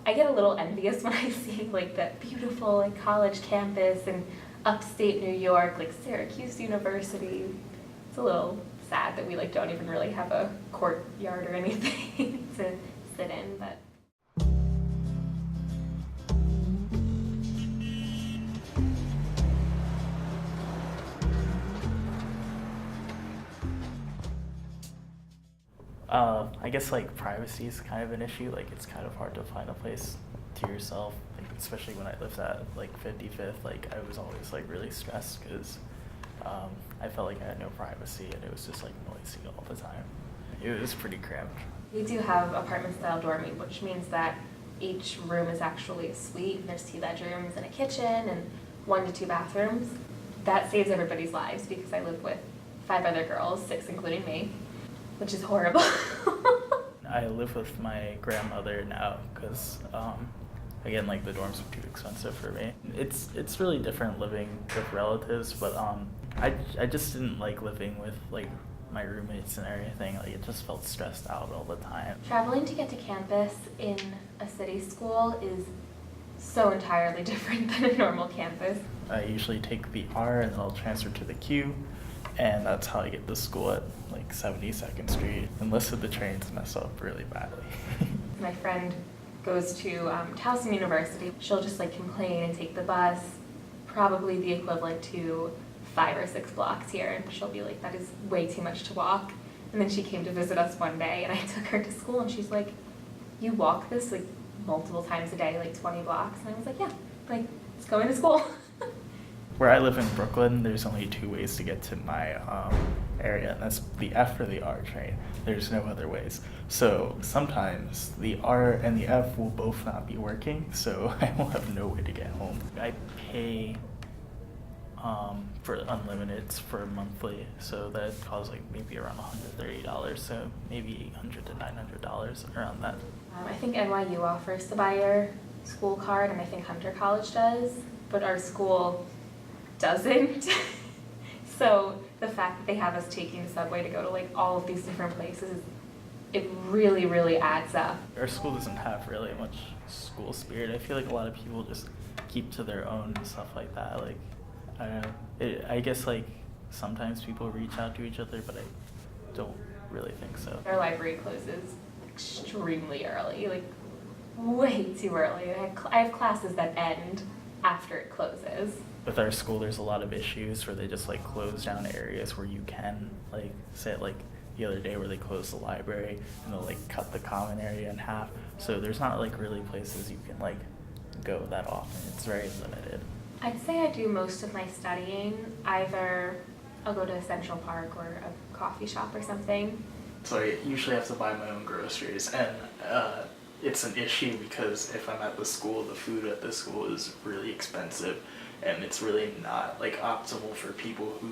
I get a little envious when I see like that beautiful like college campus in upstate New York, like Syracuse University. It's a little sad that we like don't even really have a courtyard or anything to sit in, but. I guess like privacy is kind of an issue. Like it's kind of hard to find a place to yourself, like, especially when I lived at like 55th. Like I was always like really stressed because I felt like I had no privacy and it was just like noisy all the time. It was pretty cramped. We do have apartment style dorming, which means that each room is actually a suite. There's 2 bedrooms and a kitchen and 1 to 2 bathrooms. That saves everybody's lives because I live with 5 other girls, 6 including me, which is horrible. I live with my grandmother now because, again, like the dorms are too expensive for me. It's really different living with relatives, but I just didn't like living with like my roommates and everything. Like it just felt stressed out all the time. Traveling to get to campus in a city school is so entirely different than a normal campus. I usually take the R and then I'll transfer to the Q, and that's how I get to school at like 72nd Street, unless the trains mess up really badly. My friend goes to Towson University. She'll just like complain and take the bus, probably the equivalent to 5 or 6 blocks here, and she'll be like, that is way too much to walk. And then she came to visit us one day and I took her to school and she's like, you walk this like multiple times a day, like 20 blocks? And I was like, yeah, like it's going to school. Where I live in Brooklyn, there's only 2 ways to get to my area, and that's the F or the R train. There's no other ways. So sometimes the R and the F will both not be working, so I will have no way to get home. I pay for unlimiteds for monthly, so that costs like maybe around $130, so maybe $800 to $900 around that. I think NYU offers the buyer school card, and I think Hunter College does, but our school doesn't. So the fact that they have us taking the subway to go to like all of these different places, it really, really adds up. Our school doesn't have really much school spirit. I feel like a lot of people just keep to their own and stuff like that. Like, I don't know. I guess like sometimes people reach out to each other, but I don't really think so. Our library closes extremely early, like way too early. I have classes that end after it closes. With our school, there's a lot of issues where they just like close down areas where you can like sit, like the other day where they closed the library and they'll like cut the common area in half. So there's not like really places you can like go that often. It's very limited. I'd say I do most of my studying. Either I'll go to Central Park or a coffee shop or something. So I usually have to buy my own groceries, and it's an issue because if I'm at the school, the food at the school is really expensive, and it's really not like optimal for people who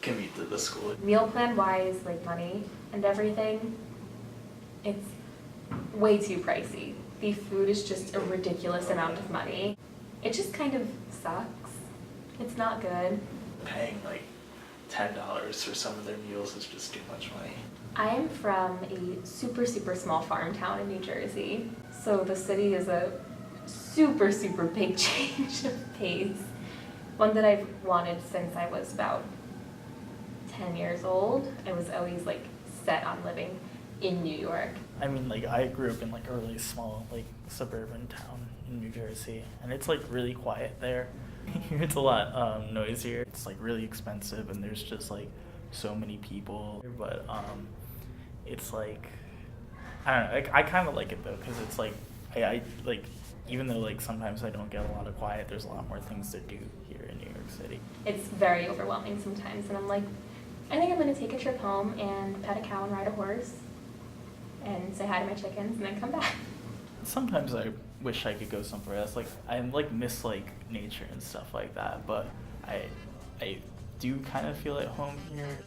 commute to the school. Meal plan wise, like money and everything, it's way too pricey. The food is just a ridiculous amount of money. It just kind of sucks. It's not good. Paying like $10 for some of their meals is just too much money. I am from a super, super small farm town in New Jersey. So the city is a super, super big change of pace. One that I've wanted since I was about 10 years old. I was always like set on living in New York. I mean, like I grew up in like a really small like suburban town in New Jersey, and it's like really quiet there. It's a lot noisier. It's like really expensive, and there's just like so many people. But it's like I don't know. I kind of like it though, because it's like I like, even though like sometimes I don't get a lot of quiet, there's a lot more things to do here in New York City. It's very overwhelming sometimes, and I'm like, I think I'm gonna take a trip home and pet a cow and ride a horse and say hi to my chickens and then come back. Sometimes I wish I could go somewhere else. Like I like miss like nature and stuff like that, but I do kind of feel at home here.